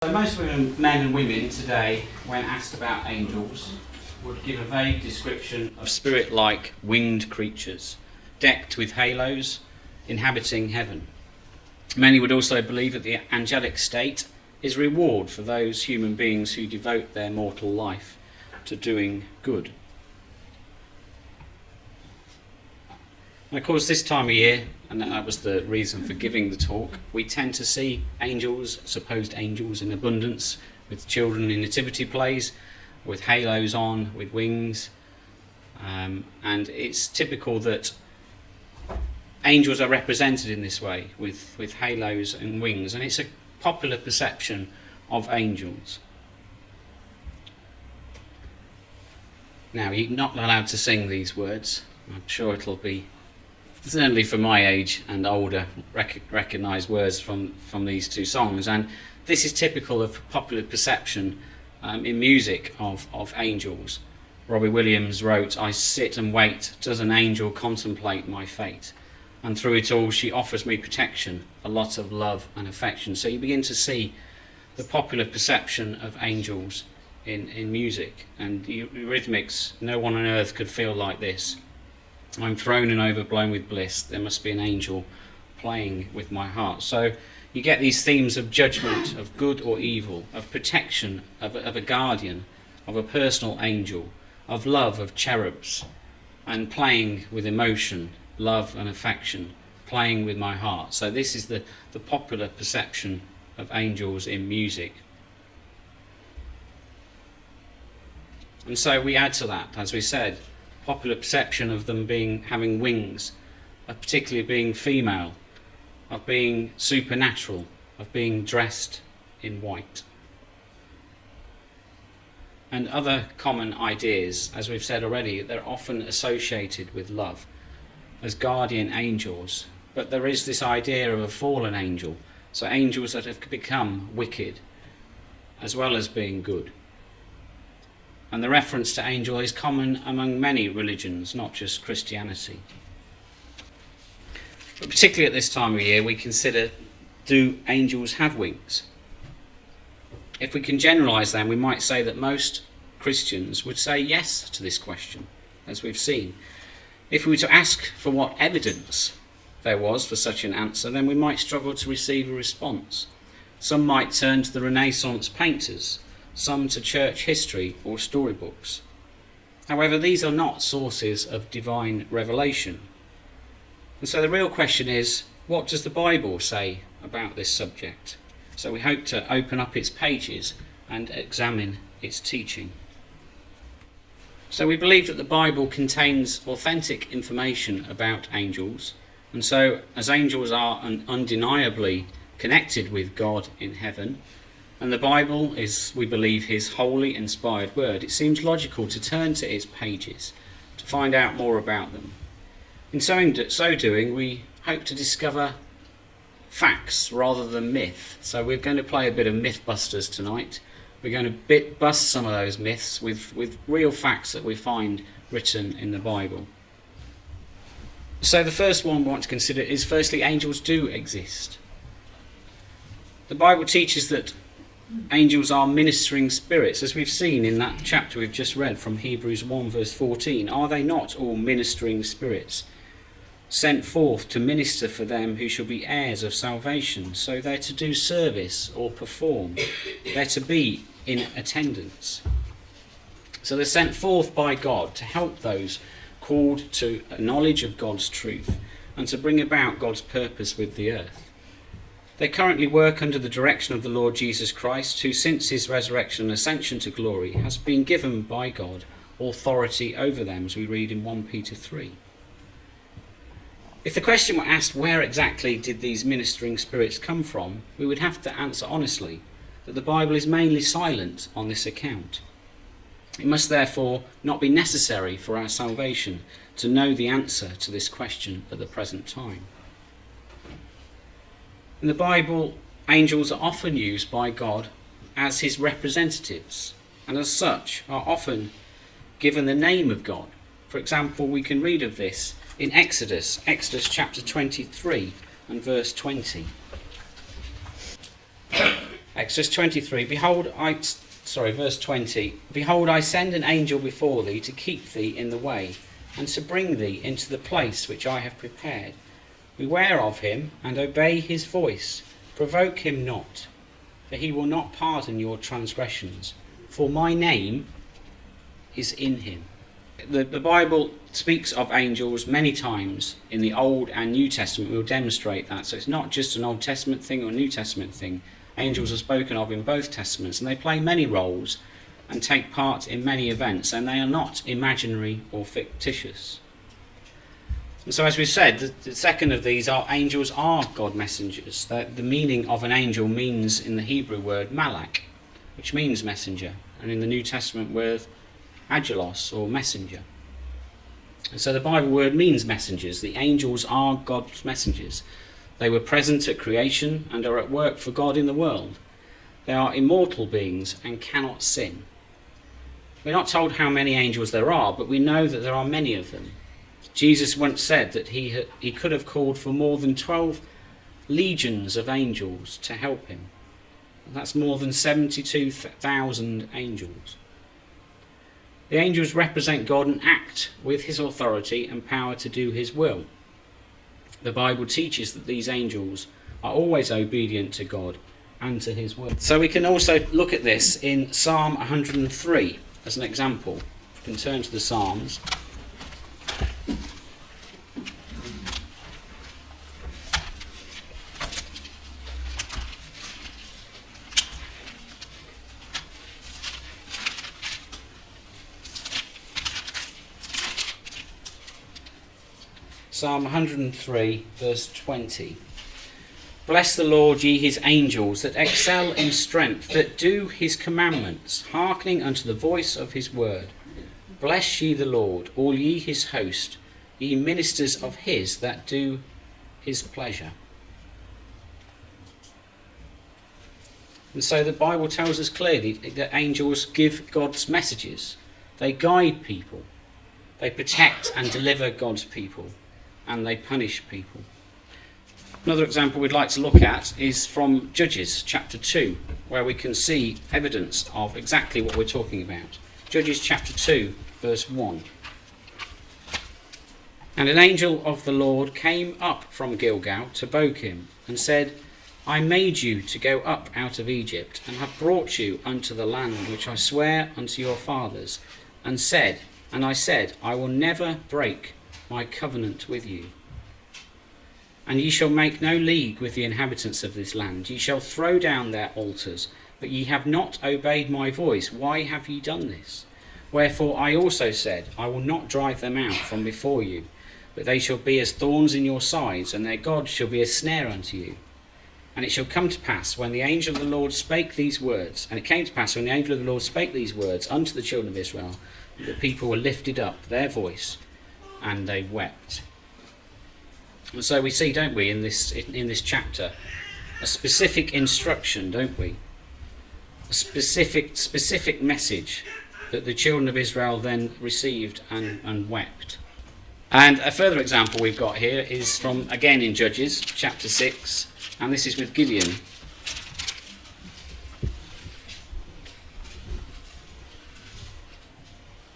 So most men and women today, when asked about angels, would give a vague description of spirit-like winged creatures, decked with halos, inhabiting heaven. Many would also believe that the angelic state is reward for those human beings who devote their mortal life to doing good. And of course, this time of year, and that was the reason for giving the talk, we tend to see angels, supposed angels in abundance, with children in nativity plays, with halos on, with wings. And it's typical that angels are represented in this way, with halos and wings. And it's a popular perception of angels. Now, you're not allowed to sing these words. I'm sure it'll be, certainly for my age and older, recognised words from these two songs. And this is typical of popular perception in music of angels. Robbie Williams wrote, "I sit and wait, does an angel contemplate my fate? And through it all she offers me protection, a lot of love and affection." So you begin to see the popular perception of angels in music. And Eurythmics, "No one on earth could feel like this. I'm thrown and overblown with bliss. There must be an angel playing with my heart." So you get these themes of judgment, of good or evil, of protection, of a guardian, of a personal angel, of love, of cherubs, and playing with emotion, love and affection, playing with my heart. So this is the popular perception of angels in music. And so we add to that, as we said, popular perception of them having wings, of particularly being female, of being supernatural, of being dressed in white. And other common ideas, as we've said already, they're often associated with love as guardian angels, but there is this idea of a fallen angel, so angels that have become wicked as well as being good. And the reference to angel is common among many religions, not just Christianity. But particularly at this time of year, we consider, do angels have wings? If we can generalise them, we might say that most Christians would say yes to this question, as we've seen. If we were to ask for what evidence there was for such an answer, then we might struggle to receive a response. Some might turn to the Renaissance painters, some to church history or storybooks. However, these are not sources of divine revelation. And so the real question is, what does the Bible say about this subject? So we hope to open up its pages and examine its teaching. So we believe that the Bible contains authentic information about angels, and so as angels are undeniably connected with God in heaven, and the Bible is, we believe, his holy, inspired word, it seems logical to turn to its pages to find out more about them. In so doing, we hope to discover facts rather than myth. So we're going to play a bit of Mythbusters tonight. We're going to bust some of those myths with real facts that we find written in the Bible. So the first one we want to consider is, firstly, angels do exist. The Bible teaches that angels are ministering spirits, as we've seen in that chapter we've just read from Hebrews 1 verse 14. Are they not all ministering spirits, sent forth to minister for them who shall be heirs of salvation? So they're to do service or perform. They're to be in attendance. So they're sent forth by God to help those called to a knowledge of God's truth and to bring about God's purpose with the earth. They currently work under the direction of the Lord Jesus Christ, who since his resurrection and ascension to glory has been given by God authority over them, as we read in 1 Peter 3. If the question were asked where exactly did these ministering spirits come from, we would have to answer honestly that the Bible is mainly silent on this account. It must therefore not be necessary for our salvation to know the answer to this question at the present time. In the Bible, angels are often used by God as his representatives, and as such are often given the name of God. For example, we can read of this in Exodus chapter 23 and verse 20. Exodus 23, verse 20. Behold, I send an angel before thee to keep thee in the way, and to bring thee into the place which I have prepared. Beware of him, and obey his voice. Provoke him not, for he will not pardon your transgressions. For my name is in him. The Bible speaks of angels many times in the Old and New Testament. We'll demonstrate that. So it's not just an Old Testament thing or a New Testament thing. Angels are spoken of in both Testaments, and they play many roles and take part in many events, and they are not imaginary or fictitious. And so, as we said, the second of these are angels are God messengers. The meaning of an angel means in the Hebrew word malak, which means messenger, and in the New Testament word angelos, or messenger. And so the Bible word means messengers. The angels are God's messengers. They were present at creation and are at work for God in the world. They are immortal beings and cannot sin. We're not told how many angels there are, but we know that there are many of them. Jesus once said that he could have called for more than 12 legions of angels to help him. That's more than 72,000 angels. The angels represent God and act with his authority and power to do his will. The Bible teaches that these angels are always obedient to God and to his will. So we can also look at this in Psalm 103 as an example. We can turn to the Psalms. Psalm 103, verse 20. Bless the Lord, ye his angels, that excel in strength, that do his commandments, hearkening unto the voice of his word. Bless ye the Lord, all ye his host, ye ministers of his that do his pleasure. And so the Bible tells us clearly that angels give God's messages. They guide people. They protect and deliver God's people. And they punish people. Another example we'd like to look at is from Judges chapter 2, where we can see evidence of exactly what we're talking about. Judges chapter 2, verse 1. And an angel of the Lord came up from Gilgal to Bochim, and said, I made you to go up out of Egypt, and have brought you unto the land which I swear unto your fathers, and I said, I will never break my covenant with you. And ye shall make no league with the inhabitants of this land. Ye shall throw down their altars, but ye have not obeyed my voice. Why have ye done this? Wherefore I also said, I will not drive them out from before you, but they shall be as thorns in your sides, and their God shall be a snare unto you. And it shall come to pass when the angel of the Lord spake these words, and it came to pass when the angel of the Lord spake these words unto the children of Israel, that the people were lifted up their voice, and they wept. And so we see, don't we, in this chapter, a specific instruction, don't we? A specific message that the children of Israel then received and wept. And a further example we've got here is from, again, in Judges chapter 6, and this is with Gideon.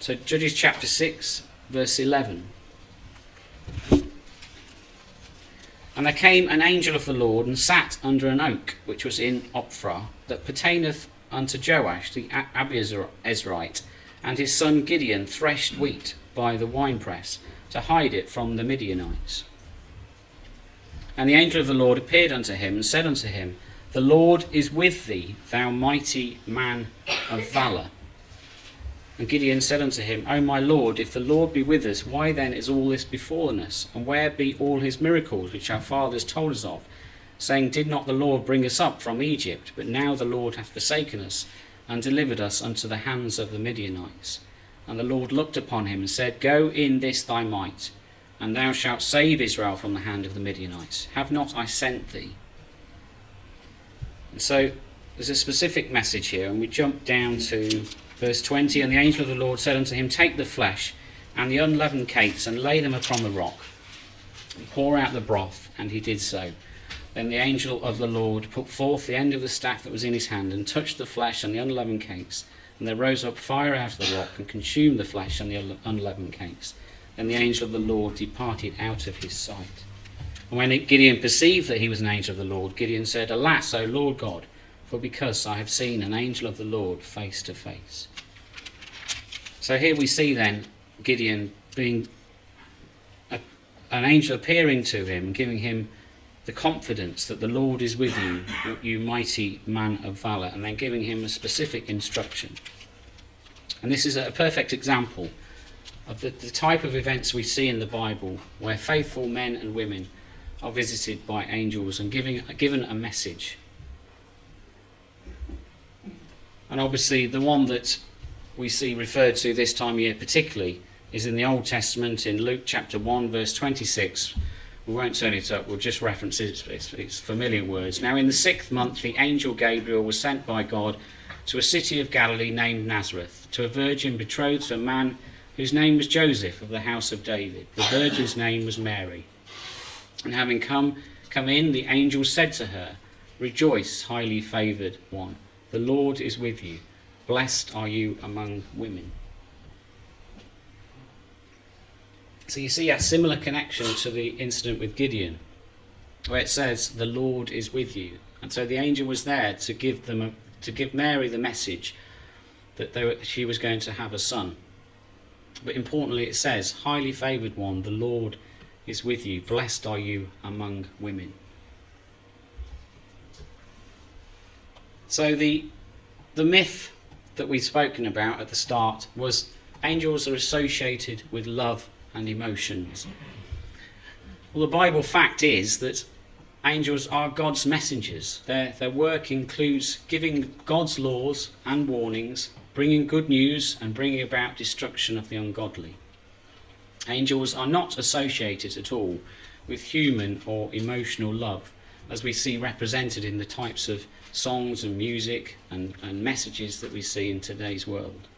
So Judges chapter 6, verse 11. And there came an angel of the Lord, and sat under an oak which was in Ophrah, that pertaineth unto Joash the Abiezrite, and his son Gideon threshed wheat by the winepress, to hide it from the Midianites. And the angel of the Lord appeared unto him, and said unto him, The Lord is with thee, thou mighty man of valour. And Gideon said unto him, O my Lord, if the Lord be with us, why then is all this befallen us? And where be all his miracles which our fathers told us of, saying, Did not the Lord bring us up from Egypt? But now the Lord hath forsaken us, and delivered us unto the hands of the Midianites. And the Lord looked upon him, and said, Go in this thy might, and thou shalt save Israel from the hand of the Midianites. Have not I sent thee? And so there's a specific message here, and we jump down to verse 20. And the angel of the Lord said unto him, Take the flesh and the unleavened cakes, and lay them upon the rock, and pour out the broth. And he did so. Then the angel of the Lord put forth the end of the staff that was in his hand, and touched the flesh and the unleavened cakes. And there rose up fire out of the rock, and consumed the flesh and the unleavened cakes. Then the angel of the Lord departed out of his sight. And when Gideon perceived that he was an angel of the Lord, Gideon said, Alas, O Lord God, for because I have seen an angel of the Lord face to face. So here we see then Gideon being an angel appearing to him, giving him the confidence that the Lord is with you, you mighty man of valour, and then giving him a specific instruction. And this is a perfect example of the type of events we see in the Bible, where faithful men and women are visited by angels and given a message. And obviously the one that we see referred to this time of year particularly is in the Old Testament, in Luke chapter 1 verse 26. We won't turn it up, we'll just reference its familiar words. Now in the 6th month the angel Gabriel was sent by God to a city of Galilee named Nazareth, to a virgin betrothed to a man whose name was Joseph, of the house of David. The virgin's name was Mary. And having come in, the angel said to her, Rejoice, highly favoured one, the Lord is with you. Blessed are you among women. So you see a similar connection to the incident with Gideon, where it says, the Lord is with you. And so the angel was there to give Mary the message that she was going to have a son. But importantly it says, highly favoured one, the Lord is with you. Blessed are you among women. So the myth that we've spoken about at the start was angels are associated with love and emotions. Well, the Bible fact is that angels are God's messengers. Their work includes giving God's laws and warnings, bringing good news and bringing about destruction of the ungodly. Angels are not associated at all with human or emotional love, as we see represented in the types of songs and music and messages that we see in today's world.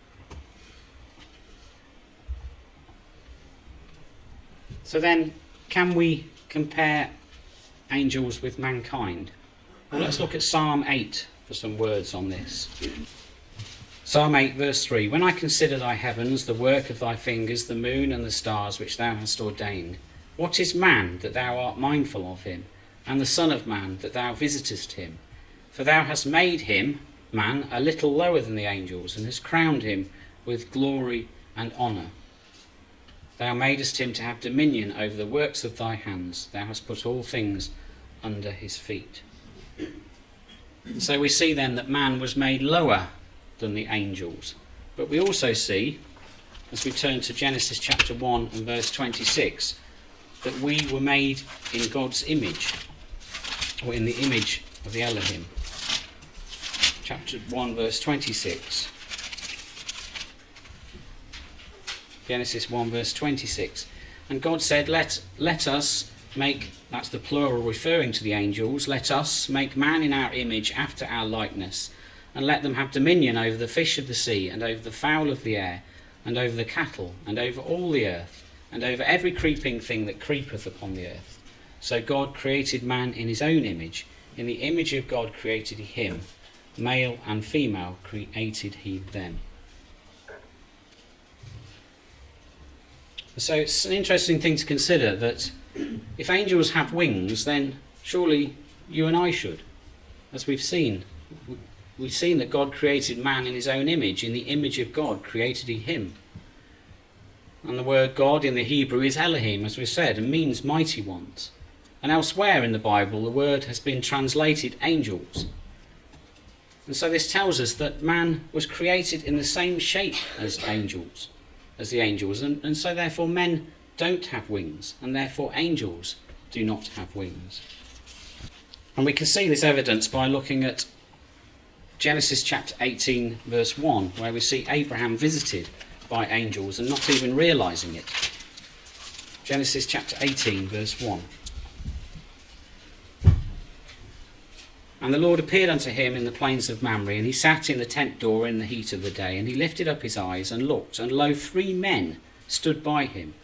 So then, can we compare angels with mankind? Well, let's look at Psalm 8 for some words on this. Psalm 8 verse 3, When I consider thy heavens, the work of thy fingers, the moon and the stars which thou hast ordained, what is man that thou art mindful of him, and the son of man that thou visitest him? For thou hast made him, man, a little lower than the angels, and hast crowned him with glory and honour. Thou madest him to have dominion over the works of thy hands. Thou hast put all things under his feet. So we see then that man was made lower than the angels. But we also see, as we turn to Genesis chapter 1 and verse 26, that we were made in God's image, or in the image of the Elohim. Chapter 1 verse 26. Genesis 1 verse 26. And God said, let us make, that's the plural referring to the angels, let us make man in our image after our likeness, and let them have dominion over the fish of the sea, and over the fowl of the air, and over the cattle, and over all the earth, and over every creeping thing that creepeth upon the earth. So God created man in his own image. In the image of God created he him. Male and female created he them. So it's an interesting thing to consider that if angels have wings, then surely you and I should. As we've seen that God created man in his own image. In the image of God created he him. And the word God in the Hebrew is Elohim, as we said, and means mighty ones. And elsewhere in the Bible the word has been translated angels. And so this tells us that man was created in the same shape as the angels, and so therefore men don't have wings, and therefore angels do not have wings. And we can see this evidence by looking at Genesis chapter 18 verse 1, where we see Abraham visited by angels and not even realising it. Genesis chapter 18 verse 1. And the Lord appeared unto him in the plains of Mamre, and he sat in the tent door in the heat of the day, and he lifted up his eyes and looked, and lo, 3 men stood by him.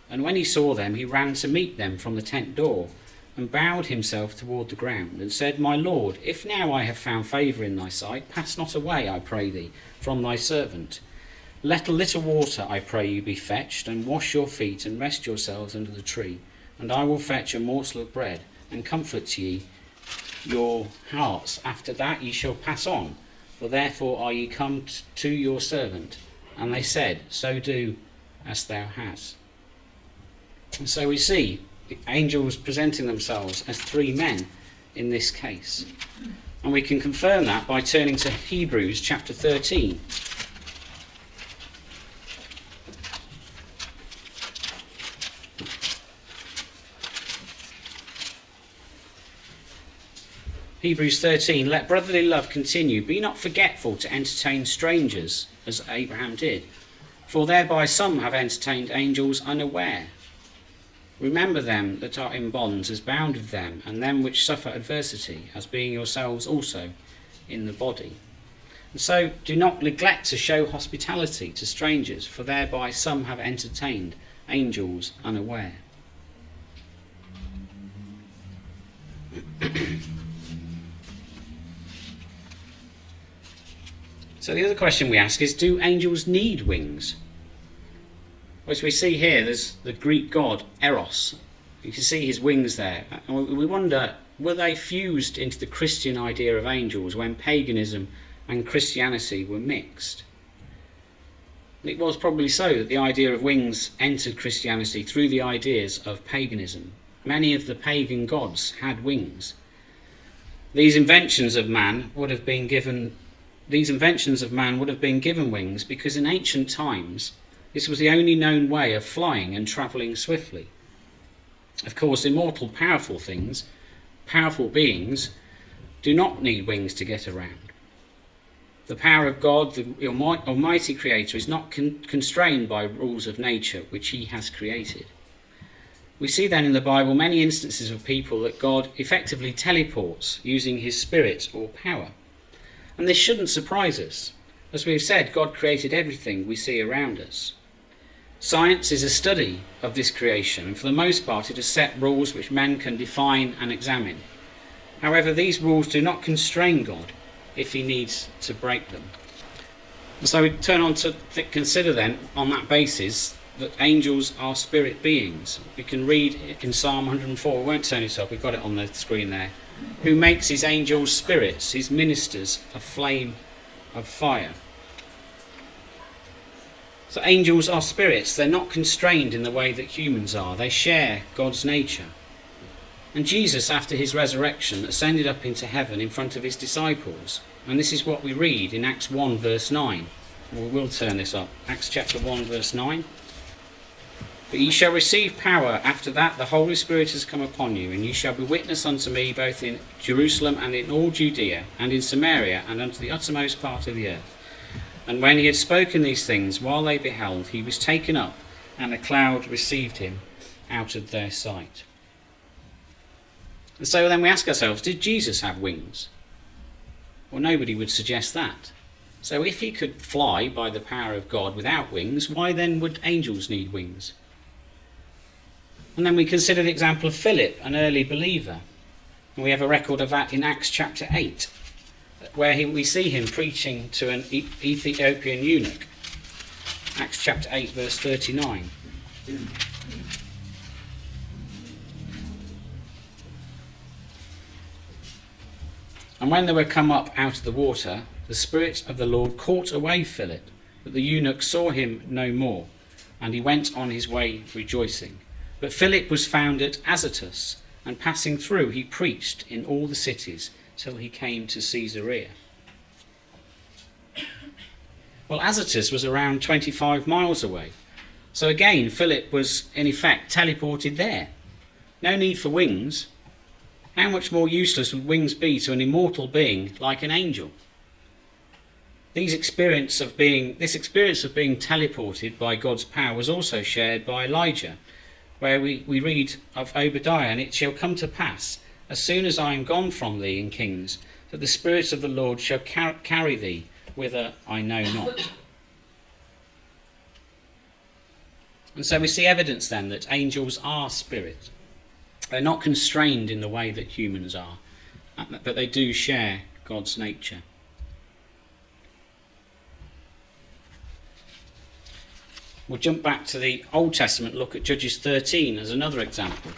And when he saw them, he ran to meet them from the tent door, and bowed himself toward the ground, and said, My Lord, if now I have found favour in thy sight, pass not away, I pray thee, from thy servant. Let a little water, I pray you, be fetched, and wash your feet, and rest yourselves under the tree. And I will fetch a morsel of bread, and comfort ye your hearts. After that ye shall pass on, for therefore are ye come to your servant. And they said, So do as thou hast. And so we see the angels presenting themselves as three men in this case. And we can confirm that by turning to Hebrews chapter 13. Hebrews 13, let brotherly love continue. Be not forgetful to entertain strangers, as Abraham did, for thereby some have entertained angels unaware. Remember them that are in bonds as bound with them, and them which suffer adversity, as being yourselves also in the body. And so do not neglect to show hospitality to strangers, for thereby some have entertained angels unaware. So the other question we ask is, do angels need wings? As we see here, there's the Greek god Eros. You can see his wings there. And we wonder, were they fused into the Christian idea of angels when paganism and Christianity were mixed? It was probably so that the idea of wings entered Christianity through the ideas of paganism. Many of the pagan gods had wings. These inventions of man would have been given wings because in ancient times this was the only known way of flying and travelling swiftly. Of course, immortal, powerful beings, do not need wings to get around. The power of God, the Almighty Creator, is not constrained by rules of nature which he has created. We see then in the Bible many instances of people that God effectively teleports using his spirit or power. And this shouldn't surprise us. As we've said, God created everything we see around us. Science is a study of this creation, and for the most part it has set rules which men can define and examine. However, these rules do not constrain God if he needs to break them. So we turn on to consider then, on that basis, that angels are spirit beings. We can read in Psalm 104, we won't turn it up, we've got it on the screen there, who makes his angels spirits, his ministers a flame of fire. So angels are spirits. They're not constrained in the way that humans are. They share God's nature. And Jesus, after his resurrection, ascended up into heaven in front of his disciples. And this is what we read in Acts 1 verse 9. We will turn this up. Acts chapter 1 verse 9. But ye shall receive power. After that the Holy Spirit has come upon you, and ye shall be witness unto me both in Jerusalem and in all Judea and in Samaria and unto the uttermost part of the earth. And when he had spoken these things, while they beheld, he was taken up, and a cloud received him out of their sight. And so then we ask ourselves, did Jesus have wings? Well, nobody would suggest that. So if he could fly by the power of God without wings, why then would angels need wings? And then we consider the example of Philip, an early believer. And we have a record of that in Acts chapter 8, where we see him preaching to an Ethiopian eunuch. Acts chapter 8 verse 39. And when they were come up out of the water, the Spirit of the Lord caught away Philip, but the eunuch saw him no more, and he went on his way rejoicing. But Philip was found at Azotus, and passing through he preached in all the cities till he came to Caesarea. Well, Azotus was around 25 miles away. So again, Philip was in effect teleported there. No need for wings. How much more useless would wings be to an immortal being like an angel? This experience of being teleported by God's power was also shared by Elijah, where we read of Obadiah, and it shall come to pass, as soon as I am gone from thee in Kings, that the Spirit of the Lord shall carry thee whither I know not. And so we see evidence then that angels are spirit. They're not constrained in the way that humans are, but they do share God's nature. We'll jump back to the Old Testament, look at Judges 13 as another example.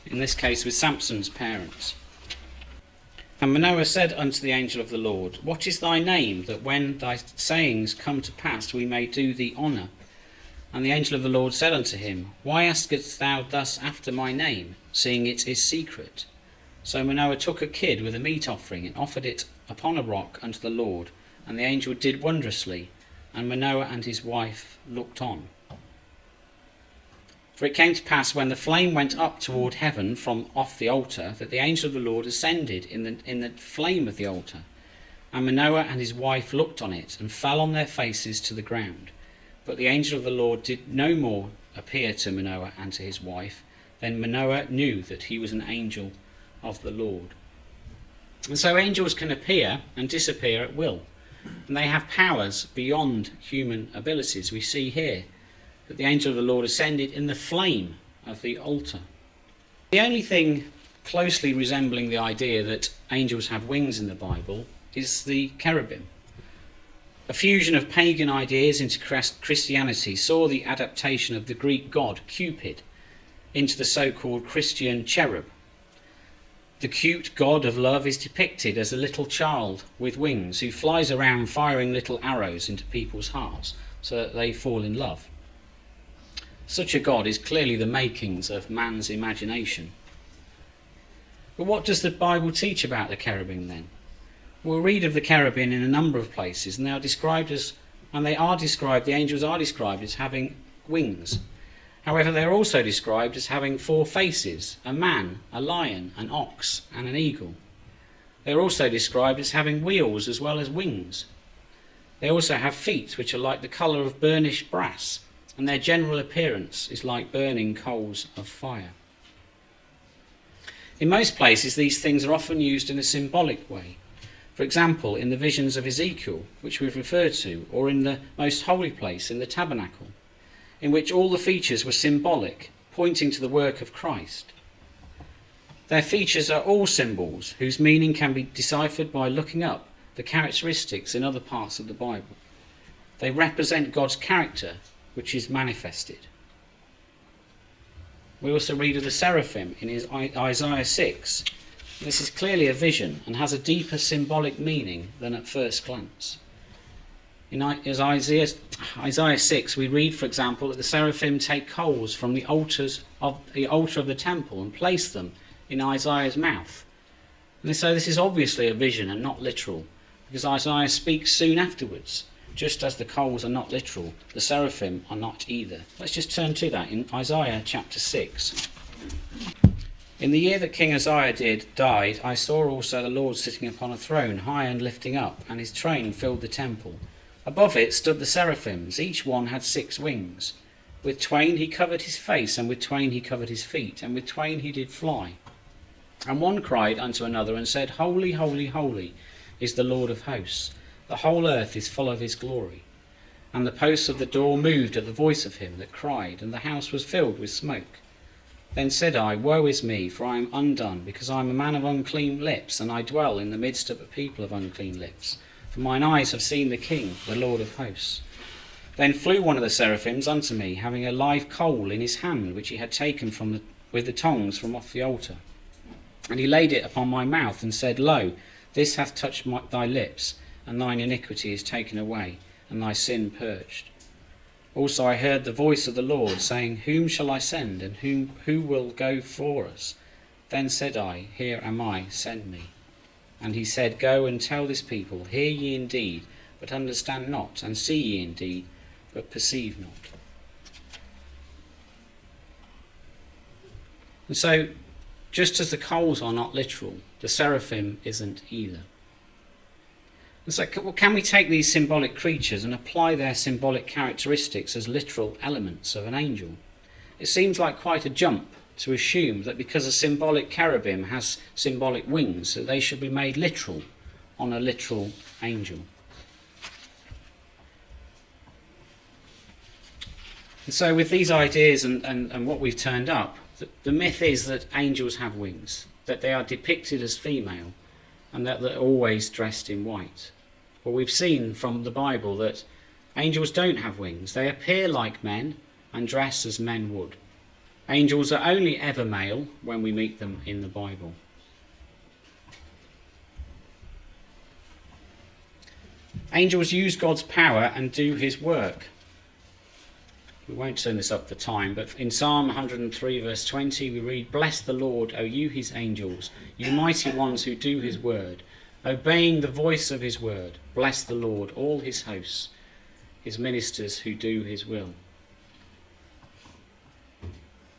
In this case with Samson's parents. And Manoah said unto the angel of the Lord, What is thy name, that when thy sayings come to pass we may do thee honour? And the angel of the Lord said unto him, Why askest thou thus after my name, seeing it is secret? So Manoah took a kid with a meat offering, and offered it upon a rock unto the Lord. And the angel did wondrously, and Manoah and his wife looked on. For it came to pass, when the flame went up toward heaven from off the altar, that the angel of the Lord ascended in the flame of the altar. And Manoah and his wife looked on it, and fell on their faces to the ground. But the angel of the Lord did no more appear to Manoah and to his wife. Then Manoah knew that he was an angel of the Lord. And so angels can appear and disappear at will. And they have powers beyond human abilities. We see here that the angel of the Lord ascended in the flame of the altar. The only thing closely resembling the idea that angels have wings in the Bible is the cherubim. A fusion of pagan ideas into Christianity saw the adaptation of the Greek god Cupid into the so-called Christian cherub. The cute god of love is depicted as a little child with wings who flies around firing little arrows into people's hearts so that they fall in love. Such a god is clearly the makings of man's imagination. But what does the Bible teach about the cherubim then? We'll read of the cherubim in a number of places, and the angels are described as having wings. However, they are also described as having 4 faces: a man, a lion, an ox, and an eagle. They are also described as having wheels as well as wings. They also have feet which are like the colour of burnished brass, and their general appearance is like burning coals of fire. In most places, these things are often used in a symbolic way. For example, in the visions of Ezekiel, which we've referred to, or in the most holy place in the tabernacle, in which all the features were symbolic, pointing to the work of Christ. Their features are all symbols whose meaning can be deciphered by looking up the characteristics in other parts of the Bible. They represent God's character, which is manifested. We also read of the seraphim in Isaiah 6. This is clearly a vision and has a deeper symbolic meaning than at first glance. In Isaiah 6, we read, for example, that the seraphim take coals from the altar of the temple and place them in Isaiah's mouth. And so this is obviously a vision and not literal, because Isaiah speaks soon afterwards. Just as the coals are not literal, the seraphim are not either. Let's just turn to that in Isaiah chapter 6. In the year that King Uzziah died, I saw also the Lord sitting upon a throne, high and lifting up, and his train filled the temple. Above it stood the seraphims, each one had 6 wings. With twain he covered his face, and with twain he covered his feet, and with twain he did fly. And one cried unto another, and said, Holy, holy, holy is the Lord of hosts. The whole earth is full of his glory. And the posts of the door moved at the voice of him that cried, and the house was filled with smoke. Then said I, Woe is me, for I am undone, because I am a man of unclean lips, and I dwell in the midst of a people of unclean lips. For mine eyes have seen the King, the Lord of hosts. Then flew one of the seraphims unto me, having a live coal in his hand, which he had taken with the tongs from off the altar. And he laid it upon my mouth, and said, Lo, this hath touched thy lips, and thine iniquity is taken away, and thy sin purged. Also I heard the voice of the Lord, saying, Whom shall I send, and who will go for us? Then said I, Here am I, send me. And he said, Go and tell this people, Hear ye indeed, but understand not, and see ye indeed, but perceive not. And so, just as the coals are not literal, the seraphim isn't either. And so, can we take these symbolic creatures and apply their symbolic characteristics as literal elements of an angel? It seems like quite a jump to assume that because a symbolic cherubim has symbolic wings, that they should be made literal on a literal angel. And so with these ideas and what we've turned up, The myth is that angels have wings, that they are depicted as female, and that they're always dressed in white. Well, we've seen from the Bible that angels don't have wings. They appear like men and dress as men would. Angels are only ever male when we meet them in the Bible. Angels use God's power and do his work. We won't turn this up for time, but in Psalm 103 verse 20 we read, "Bless the Lord, O you his angels, you mighty ones who do his word, obeying the voice of his word. Bless the Lord, all his hosts, his ministers who do his will."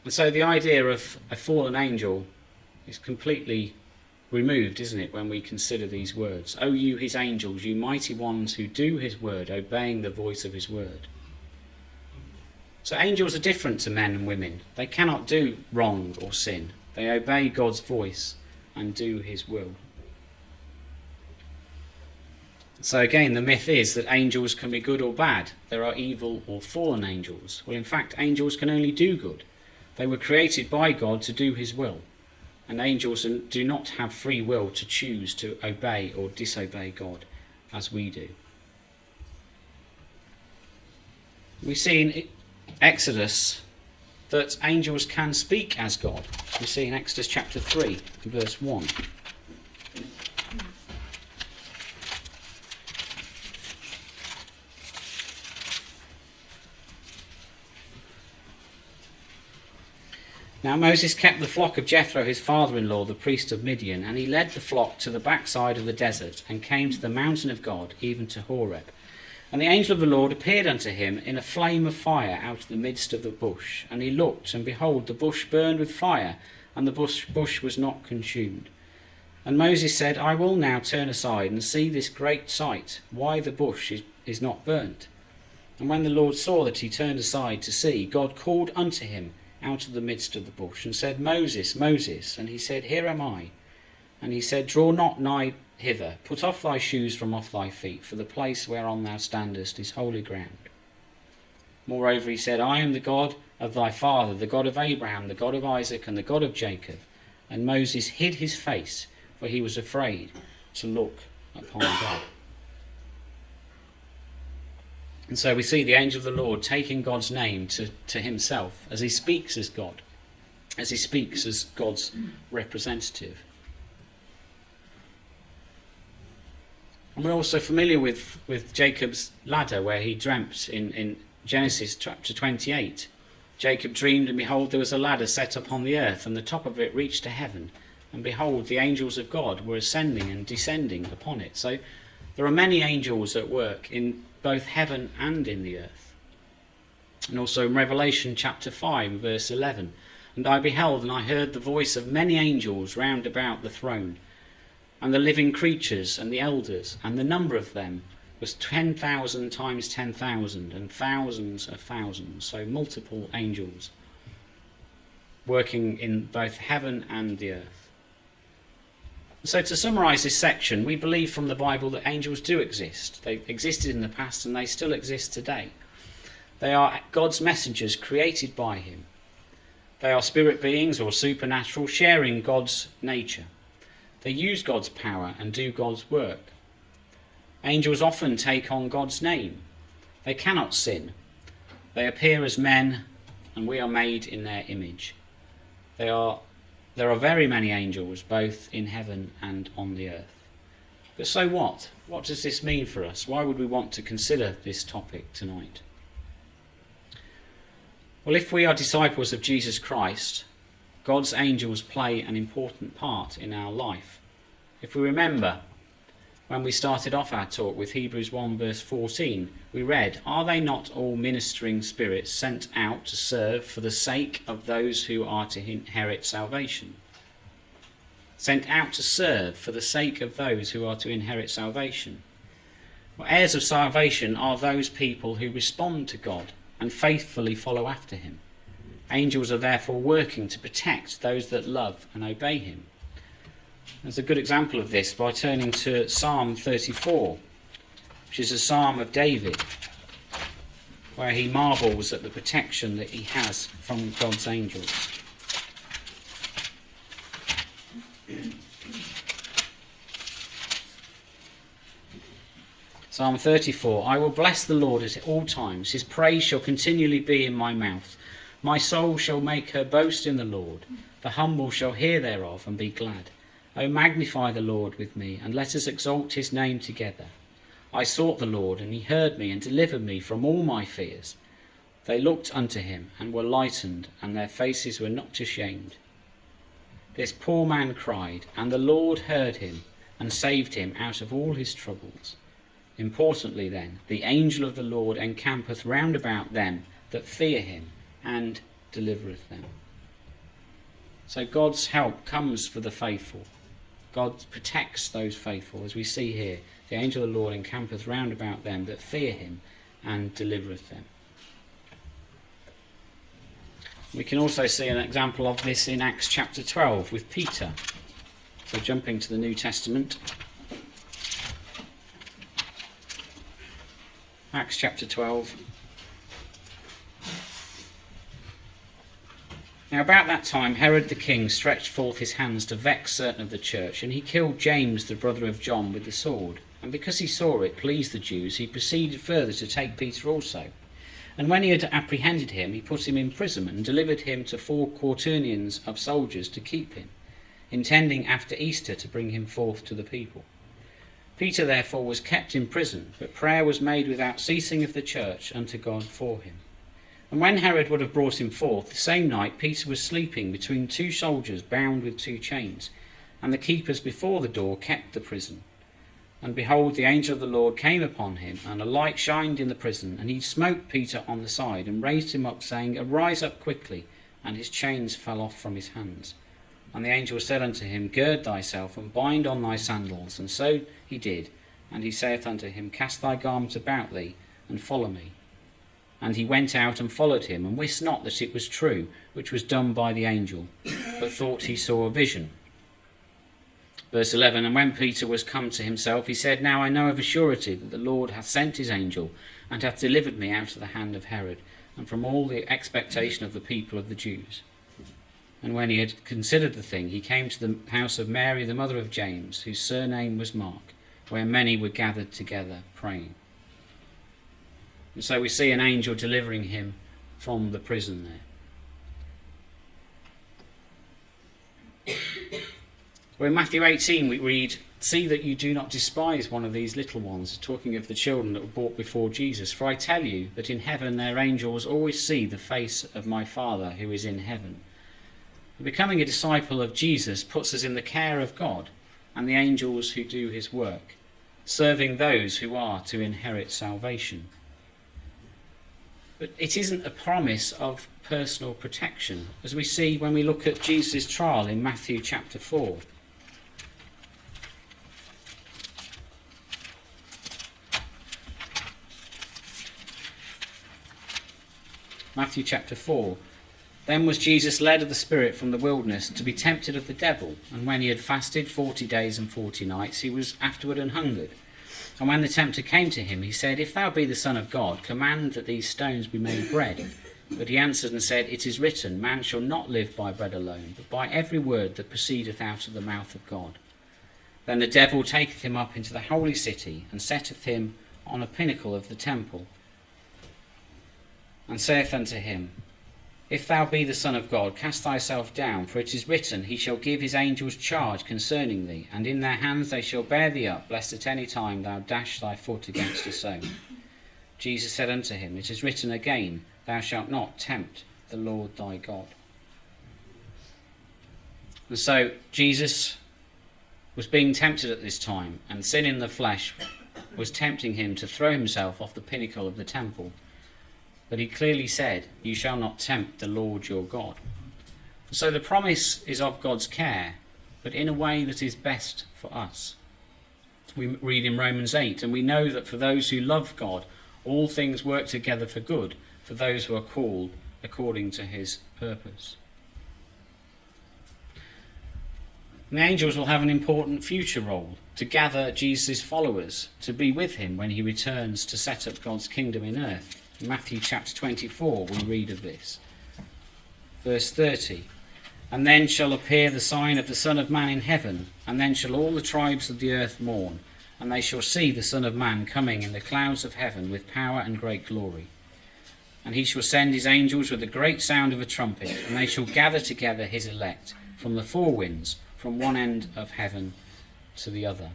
And so the idea of a fallen angel is completely removed, isn't it, when we consider these words. "O you his angels, you mighty ones who do his word, obeying the voice of his word." So angels are different to men and women. They cannot do wrong or sin. They obey God's voice and do his will. So again, the myth is that angels can be good or bad. There are evil or fallen angels. Well, in fact, angels can only do good. They were created by God to do his will. And angels do not have free will to choose to obey or disobey God as we do. We see in Exodus that angels can speak as God. We see in Exodus chapter 3, verse 1. Now Moses kept the flock of Jethro, his father-in-law, the priest of Midian, and he led the flock to the backside of the desert, and came to the mountain of God, even to Horeb. And the angel of the Lord appeared unto him in a flame of fire out of the midst of the bush. And he looked, and behold, the bush burned with fire, and the bush was not consumed. And Moses said, I will now turn aside and see this great sight, why the bush is not burnt. And when the Lord saw that he turned aside to see, God called unto him out of the midst of the bush, and said, Moses, Moses. And he said, Here am I. And he said, Draw not nigh hither, put off thy shoes from off thy feet, for the place whereon thou standest is holy ground. Moreover he said, I am the God of thy father, the God of Abraham, the God of Isaac, and the God of Jacob. And Moses hid his face, for he was afraid to look upon God. And so we see the angel of the Lord taking God's name to himself as he speaks as God, as he speaks as God's representative. And we're also familiar with Jacob's ladder, where he dreamt in Genesis chapter 28. Jacob dreamed, and behold, there was a ladder set upon the earth, and the top of it reached to heaven. And behold, the angels of God were ascending and descending upon it. So there are many angels at work in both heaven and in the earth. And also in Revelation chapter 5 verse 11, And I beheld, and I heard the voice of many angels round about the throne, and the living creatures and the elders, and the number of them was 10,000 times 10,000, and thousands of thousands, so multiple angels working in both heaven and the earth. So to summarise this section, we believe from the Bible that angels do exist. They existed in the past and they still exist today. They are God's messengers created by him. They are spirit beings or supernatural, sharing God's nature. They use God's power and do God's work. Angels often take on God's name. They cannot sin. They appear as men, and we are made in their image. There are very many angels, both in heaven and on the earth. But so what? What does this mean for us? Why would we want to consider this topic tonight? Well, if we are disciples of Jesus Christ, God's angels play an important part in our life. If we remember, when we started off our talk with Hebrews 1 verse 14, we read, Are they not all ministering spirits sent out to serve for the sake of those who are to inherit salvation? Sent out to serve for the sake of those who are to inherit salvation. Well, heirs of salvation are those people who respond to God and faithfully follow after him. Angels are therefore working to protect those that love and obey him. There's a good example of this by turning to Psalm 34, which is a psalm of David, where he marvels at the protection that he has from God's angels. Psalm 34, I will bless the Lord at all times. His praise shall continually be in my mouth. My soul shall make her boast in the Lord. The humble shall hear thereof and be glad. O magnify the Lord with me, and let us exalt his name together. I sought the Lord, and he heard me, and delivered me from all my fears. They looked unto him, and were lightened, and their faces were not ashamed. This poor man cried, and the Lord heard him, and saved him out of all his troubles. Importantly then, the angel of the Lord encampeth round about them that fear him, and delivereth them. So God's help comes for the faithful. God protects those faithful, as we see here. The angel of the Lord encampeth round about them that fear him, and delivereth them. We can also see an example of this in Acts chapter 12 with Peter. So jumping to the New Testament. Acts chapter 12. Now about that time Herod the king stretched forth his hands to vex certain of the church, and he killed James the brother of John with the sword. And because he saw it pleased the Jews, he proceeded further to take Peter also. And when he had apprehended him, he put him in prison, and delivered him to 4 quaternions of soldiers to keep him, intending after Easter to bring him forth to the people. Peter therefore was kept in prison, but prayer was made without ceasing of the church unto God for him. And when Herod would have brought him forth, the same night Peter was sleeping between 2 soldiers bound with 2 chains, and the keepers before the door kept the prison. And behold, the angel of the Lord came upon him, and a light shined in the prison, and he smote Peter on the side, and raised him up, saying, Arise up quickly. And his chains fell off from his hands. And the angel said unto him, Gird thyself, and bind on thy sandals. And so he did. And he saith unto him, Cast thy garment about thee, and follow me. And he went out and followed him, and wist not that it was true, which was done by the angel, but thought he saw a vision. Verse 11, And when Peter was come to himself, he said, Now I know of a surety that the Lord hath sent his angel, and hath delivered me out of the hand of Herod, and from all the expectation of the people of the Jews. And when he had considered the thing, he came to the house of Mary, the mother of James, whose surname was Mark, where many were gathered together, praying. And so we see an angel delivering him from the prison there. Well, in Matthew 18 we read, See that you do not despise one of these little ones, talking of the children that were brought before Jesus. For I tell you that in heaven their angels always see the face of my Father who is in heaven. Becoming a disciple of Jesus puts us in the care of God and the angels who do his work, serving those who are to inherit salvation. But it isn't a promise of personal protection, as we see when we look at Jesus' trial in Matthew chapter 4. Matthew chapter 4. Then was Jesus led of the Spirit from the wilderness to be tempted of the devil. And when he had fasted 40 days and 40 nights, he was afterward an hungered. And when the tempter came to him, he said, If thou be the Son of God, command that these stones be made bread. But he answered and said, It is written, Man shall not live by bread alone, but by every word that proceedeth out of the mouth of God. Then the devil taketh him up into the holy city, and setteth him on a pinnacle of the temple, and saith unto him, If thou be the Son of God, cast thyself down, for it is written, He shall give his angels charge concerning thee, and in their hands they shall bear thee up, lest at any time thou dash thy foot against a stone. Jesus said unto him, It is written again, Thou shalt not tempt the Lord thy God. And so Jesus was being tempted at this time, and sin in the flesh was tempting him to throw himself off the pinnacle of the temple. But he clearly said, You shall not tempt the Lord your God. So the promise is of God's care, but in a way that is best for us. We read in Romans 8, and we know that for those who love God, all things work together for good, for those who are called according to his purpose. And the angels will have an important future role, to gather Jesus' followers, to be with him when he returns to set up God's kingdom in earth. In Matthew chapter 24 we read of this. Verse 30, And then shall appear the sign of the Son of Man in heaven, and then shall all the tribes of the earth mourn, and they shall see the Son of Man coming in the clouds of heaven with power and great glory. And he shall send his angels with a great sound of a trumpet, and they shall gather together his elect from the four winds, from one end of heaven to the other.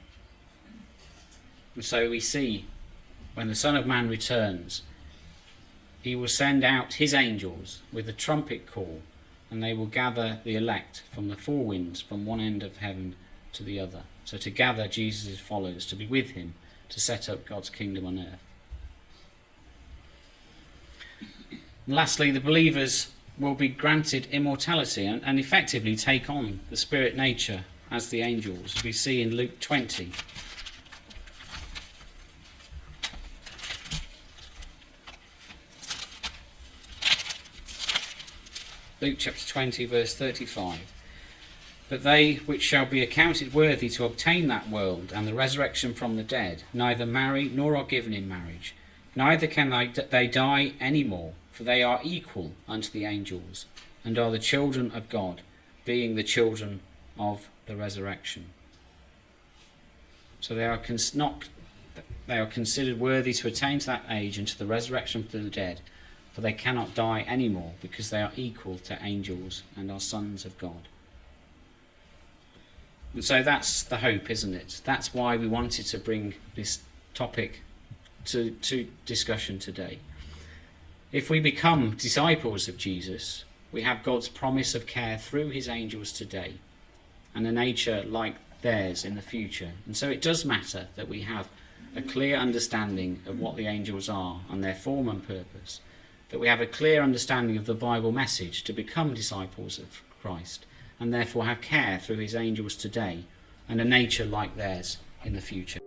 And so we see, when the Son of Man returns, he will send out his angels with a trumpet call, and they will gather the elect from the four winds, from one end of heaven to the other. So to gather Jesus' followers, to be with him, to set up God's kingdom on earth. And lastly, the believers will be granted immortality and effectively take on the spirit nature as the angels, as we see in Luke 20. Luke chapter 20, verse 35. But they which shall be accounted worthy to obtain that world and the resurrection from the dead, neither marry nor are given in marriage, neither can they die any more, for they are equal unto the angels, and are the children of God, being the children of the resurrection. So they are considered worthy to attain to that age and to the resurrection from the dead, for they cannot die any more, because they are equal to angels and are sons of God. And so that's the hope, isn't it? That's why we wanted to bring this topic to discussion today. If we become disciples of Jesus, we have God's promise of care through his angels today, and a nature like theirs in the future. And so it does matter that we have a clear understanding of what the angels are and their form and purpose, that we have a clear understanding of the Bible message to become disciples of Christ, and therefore have care through his angels today, and a nature like theirs in the future.